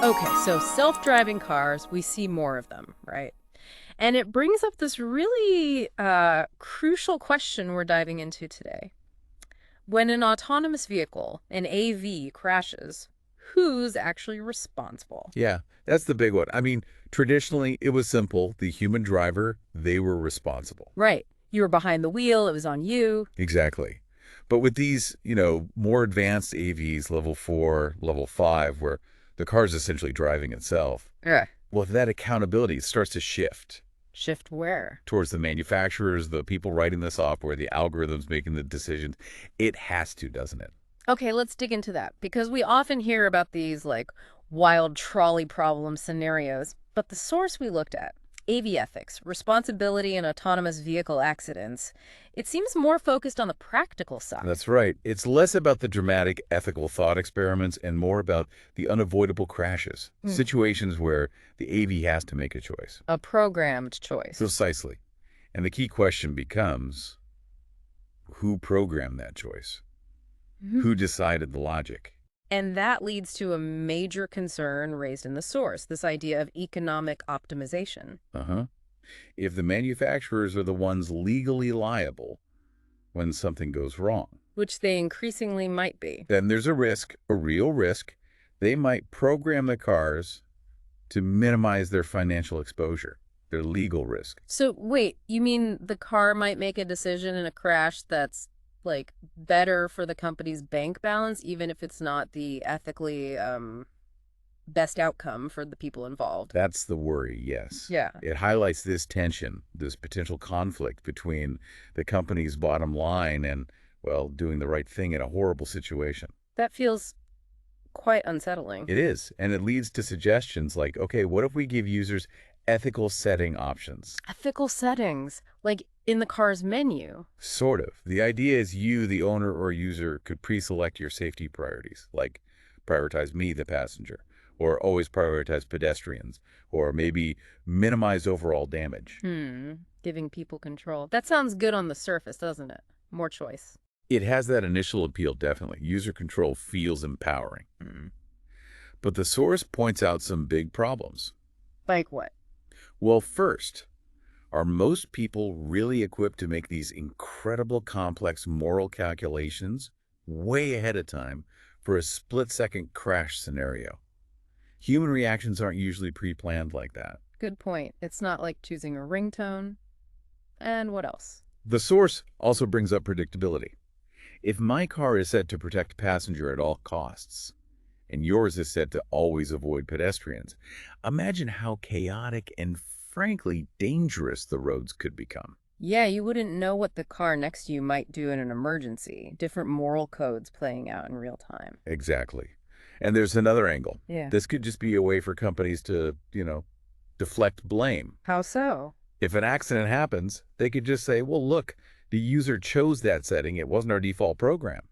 Okay, so self-driving cars, we see more of them, right? And it brings up this really crucial question we're diving into today. When an autonomous vehicle, an AV, crashes, who's actually responsible? Yeah, that's the big one. I mean, traditionally, it was simple. The human driver, they were responsible. Right. You were behind the wheel, it was on you. Exactly. But with these, more advanced AVs, level 4, level 5, where the car is essentially driving itself, Yeah. well, that accountability starts to shift Shift where? towards the manufacturers, the people writing the software, the algorithms making the decisions. It has to, doesn't it? Okay, let's dig into that because we often hear about these like wild trolley problem scenarios, but the source we looked at, AV ethics, responsibility in autonomous vehicle accidents, it seems more focused on the practical side. That's right. It's less about the dramatic ethical thought experiments and more about the unavoidable crashes, situations where the AV has to make a choice. A programmed choice. Precisely. And the key question becomes, who programmed that choice? Who decided the logic? And that leads to a major concern raised in the source, this idea of economic optimization. If the manufacturers are the ones legally liable when something goes wrong, Which they increasingly might be. then there's a risk, a real risk. They might program the cars to minimize their financial exposure, their legal risk. So wait, you mean the car might make a decision in a crash that's like better for the company's bank balance, even if it's not the ethically best outcome for the people involved? That's the worry, yes. Yeah. It highlights this tension, this potential conflict between the company's bottom line and, well, doing the right thing in a horrible situation. That feels quite unsettling. It is, and it leads to suggestions like, okay, what if we give users ethical setting options? Ethical settings, like in the car's menu. Sort of. The idea is you, the owner or user, could pre-select your safety priorities, like prioritize me, the passenger, or always prioritize pedestrians, or maybe minimize overall damage. Giving people control. That sounds good on the surface, doesn't it? More choice. It has that initial appeal, definitely. User control feels empowering. But the source points out some big problems. Like what? Well, first, are most people really equipped to make these incredible complex moral calculations way ahead of time for a split-second crash scenario? Human reactions aren't usually pre-planned like that. Good point. It's not like choosing a ringtone. And what else? The source also brings up predictability. If my car is set to protect passenger at all costs, and yours is set to always avoid pedestrians, imagine how chaotic and frankly dangerous the roads could become. Yeah, you wouldn't know what the car next to you might do in an emergency. Different moral codes playing out in real time. Exactly. And there's another angle. Yeah. This could just be a way for companies to, deflect blame. How so? If an accident happens, they could just say, well, look, the user chose that setting. It wasn't our default program.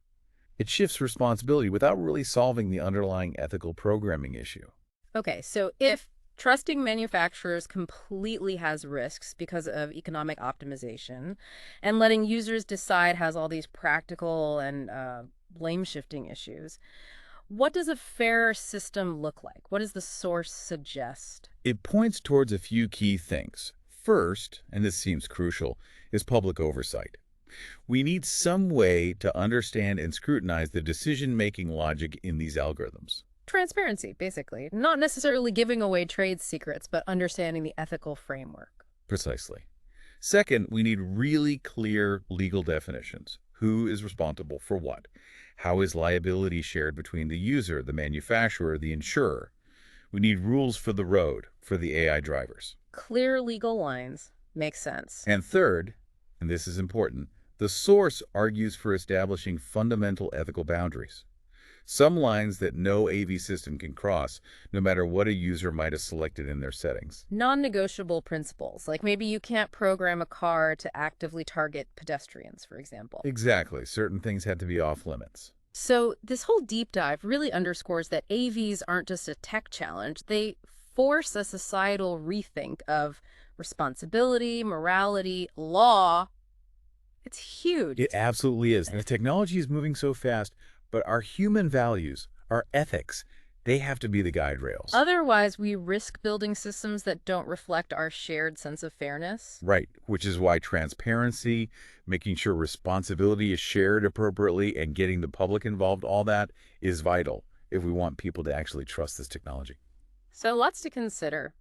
It shifts responsibility without really solving the underlying ethical programming issue. Okay, so if trusting manufacturers completely has risks because of economic optimization, and letting users decide has all these practical and blame-shifting issues, what does a fair system look like? What does the source suggest? It points towards a few key things. First, and this seems crucial, is public oversight. We need some way to understand and scrutinize the decision-making logic in these algorithms. Transparency, basically. Not necessarily giving away trade secrets, but understanding the ethical framework. Precisely. Second, we need really clear legal definitions. Who is responsible for what? How is liability shared between the user, the manufacturer, the insurer? We need rules for the road, for the AI drivers. Clear legal lines. Makes sense. And third, and this is important, the source argues for establishing fundamental ethical boundaries. Some lines that no AV system can cross, no matter what a user might have selected in their settings. Non-negotiable principles, like maybe you can't program a car to actively target pedestrians, for example. Exactly. Certain things had to be off limits. So this whole deep dive really underscores that AVs aren't just a tech challenge. They force a societal rethink of responsibility, morality, law. It's huge. It absolutely is. And the technology is moving so fast, but our human values, our ethics, They have to be the guide rails. Otherwise, we risk building systems that don't reflect our shared sense of fairness. Right, which is why transparency, making sure responsibility is shared appropriately, and getting the public involved, all that is vital if we want people to actually trust this technology. So lots to consider.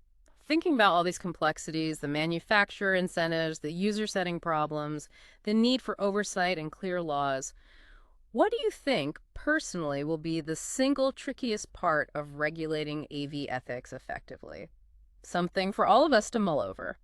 Thinking about all these complexities, the manufacturer incentives, the user setting problems, the need for oversight and clear laws, what do you think, personally, will be the single trickiest part of regulating AV ethics effectively? Something for all of us to mull over.